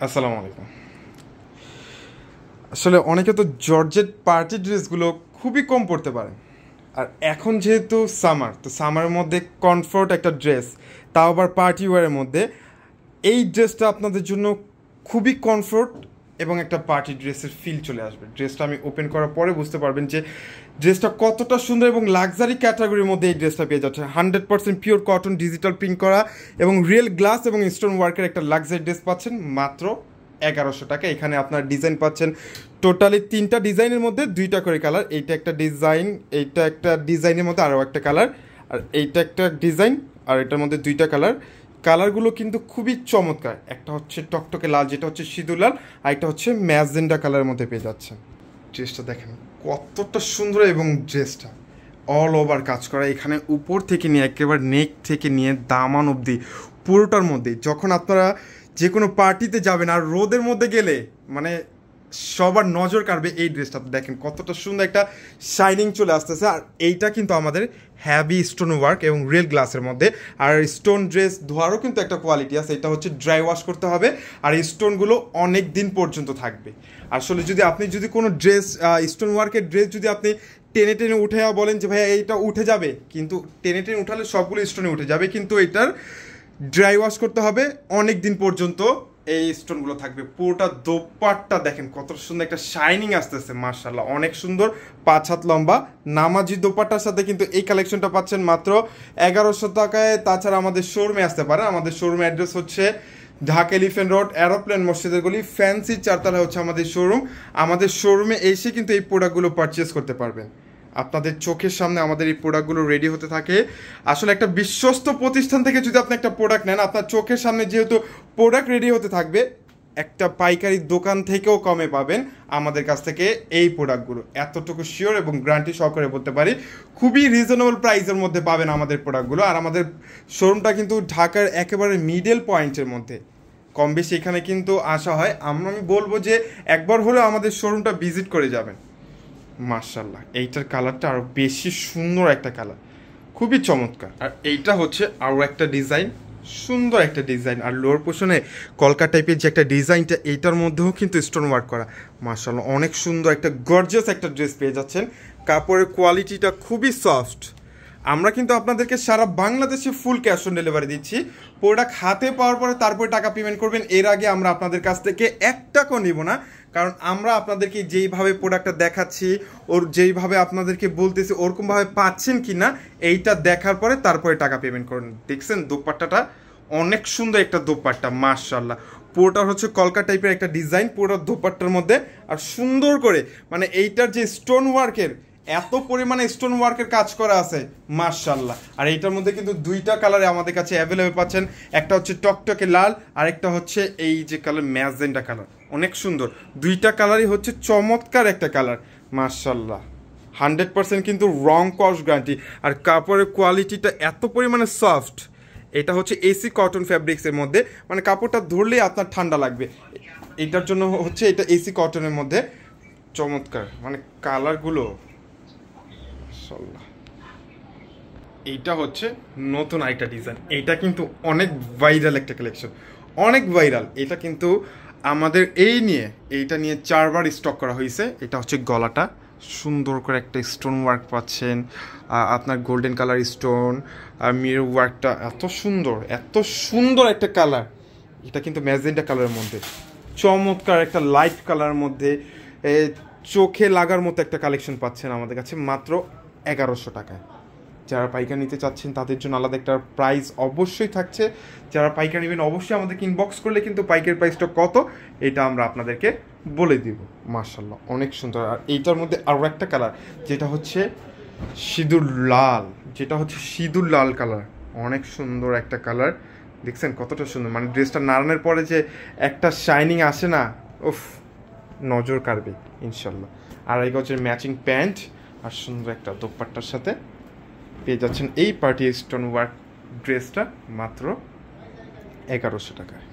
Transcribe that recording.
আসসালামু আলাইকুম। আসলে অনেকে তো জর্জেট পার্টি ড্রেসগুলো খুবই কম পরতে পারে। আর এখন যেহেতু সামার, তো সামারের মধ্যে কমফোর্ট একটা ড্রেস, তাও আবার পার্টি ওয়্যারের মধ্যে, এই ড্রেসটা আপনাদের জন্য খুবই কমফোর্ট এবং একটা পার্টি ড্রেসের ফিল চলে আসবে। ড্রেসটা আমি ওপেন করার পরে বুঝতে পারবেন যে ড্রেসটা কতটা সুন্দর এবং লাক্সারি ক্যাটাগরির মধ্যে এই ড্রেসটা পেয়ে যাচ্ছে। 100% পিওর কটন, ডিজিটাল প্রিন্ট করা এবং রিয়েল গ্লাস এবং স্টোন ওয়ার্কের একটা লাক্সারি ড্রেস পাচ্ছেন মাত্র 1100 টাকা। এখানে আপনার ডিজাইন পাচ্ছেন টোটালি 3টা ডিজাইনের মধ্যে 2টা করে কালার। এইটা একটা ডিজাইন, এইটা একটা ডিজাইনের মধ্যে আরও একটা কালার, আর এইটা একটা ডিজাইন, আর এটার মধ্যে 2টা কালার। কালারগুলো কিন্তু খুবই চমৎকার। একটা হচ্ছে টকটকে লাল, যেটা হচ্ছে সিঁদুর লাল, আর একটা হচ্ছে ম্যাজেন্ডা কালারের মধ্যে পেয়ে যাচ্ছে। ড্রেসটা দেখেন কতটা সুন্দর এবং ড্রেসটা অল ওভার কাজ করা। এখানে উপর থেকে নিয়ে একেবারে নেক থেকে নিয়ে দামান অবধি পুরোটার মধ্যে, যখন আপনারা যে কোনো পার্টিতে যাবেন আর রোদের মধ্যে গেলে মানে সবার নজর কাড়বে এই ড্রেসটা। দেখেন কতটা সুন্দর একটা শাইনিং চলে আসতেছে। আর এইটা কিন্তু আমাদের হ্যাভি স্টোন ওয়ার্ক এবং রিয়েল গ্লাসের মধ্যে। আর স্টোন ড্রেস ধোয়ারও কিন্তু একটা কোয়ালিটি আছে, এটা হচ্ছে ড্রাই ওয়াশ করতে হবে, আর এই স্টোনগুলো অনেক দিন পর্যন্ত থাকবে। আসলে আপনি যদি কোনো ড্রেস স্টোন ওয়ার্কের ড্রেস যদি আপনি টেনে টেনে উঠে বলেন যে ভাইয়া এইটা উঠে যাবে, কিন্তু টেনে টেনে উঠালে সবগুলো স্টোনে উঠে যাবে, কিন্তু এটার ড্রাই ওয়াশ করতে হবে, অনেক দিন পর্যন্ত এই স্টোনগুলো থাকবে। পুরোটা দোপাট্টা দেখেন কত সুন্দর একটা শাইনিং আসতেছে, মাশাআল্লাহ অনেক সুন্দর। 5 হাত লম্বা নামাজি দোপাট্টার সাথে কিন্তু এই কালেকশনটা পাচ্ছেন মাত্র 1100 টাকায়। তাছাড়া আমাদের শোরুমে আসতে পারেন। আমাদের শোরুমের অ্যাড্রেস হচ্ছে ঢাকা এলিফ্যান্ট রোড, এরোপ্লেন মসজিদের গলি, ফ্যান্সি 4তলা হচ্ছে আমাদের শোরুম। আমাদের শোরুমে এসে কিন্তু এই প্রোডাক্টগুলো পারচেস করতে পারবেন। আপনাদের চোখের সামনে আমাদের এই প্রোডাক্টগুলো রেডি হতে থাকে। আসলে একটা বিশ্বস্ত প্রতিষ্ঠান থেকে যদি আপনি একটা প্রোডাক্ট নেন, আপনার চোখের সামনে যেহেতু প্রোডাক্ট রেডি হতে থাকবে, একটা পাইকারি দোকান থেকেও কমে পাবেন আমাদের কাছ থেকে এই প্রোডাক্টগুলো। এতটুকু শিওর এবং গ্যারান্টি সহকারে বলতে পারি, খুবই রিজনেবল প্রাইসের মধ্যে পাবেন আমাদের প্রোডাক্টগুলো। আর আমাদের শোরুমটা কিন্তু ঢাকার একেবারে মিডল পয়েন্টের মধ্যে, কম বেশি এখানে কিন্তু আসা হয়। আমি বলবো যে একবার হলেও আমাদের শোরুমটা ভিজিট করে যাবেন। মাশাআল্লাহ এইটার কালারটা আরও বেশি সুন্দর একটা কালার, খুবই চমৎকার। আর এইটা হচ্ছে আরও একটা ডিজাইন, সুন্দর একটা ডিজাইন। আর লোয়ার পোর্শনে কলকা টাইপের যে একটা ডিজাইনটা, এইটার মধ্যেও কিন্তু স্টোন ওয়ার্ক করা। মাশাআল্লাহ অনেক সুন্দর একটা গর্জিয়াস একটা ড্রেস পেয়ে যাচ্ছেন। কাপড়ের কোয়ালিটিটা খুবই সফট। আমরা কিন্তু আপনাদেরকে সারা বাংলাদেশে ফুল ক্যাশ অন ডেলিভারি দিচ্ছি। প্রোডাক্ট হাতে পাওয়ার পরে তারপরে টাকা পেমেন্ট করবেন। এর আগে আমরা আপনাদের কাছ থেকে 1 টাকাও নিব না, কারণ আমরা আপনাদেরকে যেইভাবে প্রোডাক্টটা দেখাচ্ছি, ওর যেইভাবে আপনাদেরকে বলতেছি ওরকমভাবে পাচ্ছেন কি না, এইটা দেখার পরে তারপরে টাকা পেমেন্ট করুন। দেখছেন দোপাট্টাটা অনেক সুন্দর একটা দোপাট্টা, মাশাআল্লাহ। পুরোটা হচ্ছে কলকা টাইপের একটা ডিজাইন পুরো দোপাট্টার মধ্যে। আর সুন্দর করে মানে এইটার যে স্টোন ওয়ার্কের এত পরিমাণে স্টোন ওয়ার্কের কাজ করা আছে, মাশাআল্লাহ। আর এইটার মধ্যে কিন্তু 2টা কালারে আমাদের কাছে অ্যাভেলেবেল পাচ্ছেন। একটা হচ্ছে টকটকে লাল, আর একটা হচ্ছে এই যে কালার ম্যাজেন্ডা কালার, অনেক সুন্দর। 2টা কালারই হচ্ছে চমৎকার একটা কালার, মাশাআল্লাহ। 100% কিন্তু রং কস গ্যারান্টি। আর কাপড়ের কোয়ালিটিটা এত পরিমাণে সফট। এটা হচ্ছে এসি কটন ফ্যাব্রিক্সের মধ্যে, মানে কাপড়টা ধরলেই আপনার ঠান্ডা লাগবে। এটার জন্য হচ্ছে এটা এসি কটনের মধ্যে, চমৎকার মানে কালারগুলো। এইটা হচ্ছে নতুন আরেকটা ডিজাইন। এইটা কিন্তু অনেক ভাইরাল একটা কালেকশন, অনেক ভাইরাল। এটা কিন্তু আমাদের এইটা নিয়ে 4বার স্টক করা হয়েছে। এটা হচ্ছে গলাটা, সুন্দর করে একটা স্টোন ওয়ার্ক পাচ্ছেন, আপনার গোল্ডেন কালার স্টোন, আর মিরর ওয়ার্কটা এত সুন্দর, এত সুন্দর একটা কালার। এটা কিন্তু ম্যাজেন্টা কালারের মধ্যে, চমৎকার একটা লাইট কালারের মধ্যে, চোখে লাগার মতো একটা কালেকশন পাচ্ছেন আমাদের কাছে মাত্র 1100 টাকায়। যারা পাইকারি নিতে চাচ্ছেন তাদের জন্য আলাদা একটা প্রাইস অবশ্যই থাকছে। যারা পাইকারি নেবেন অবশ্যই আমাদেরকে ইনবক্স করলে কিন্তু পাইকারি প্রাইসটা কত এটা আমরা আপনাদেরকে বলে দিব। মাশাআল্লাহ অনেক সুন্দর। আর এইটার মধ্যে আরও একটা কালার, যেটা হচ্ছে সিঁদুর লাল, কালার, অনেক সুন্দর একটা কালার। দেখছেন কতটা সুন্দর, মানে ড্রেসটা নাড়ানোর পরে যে একটা শাইনিং আসে না, উফ, নজর কাড়বে ইনশাল্লাহ। আর এই হচ্ছে ম্যাচিং প্যান্ট, আর সুন্দর একটা দোপাট্টার সাথে পেয়ে যাচ্ছেন এই পার্টি স্টোন ওয়ার্ক ড্রেসটা মাত্র 1100 টাকায়।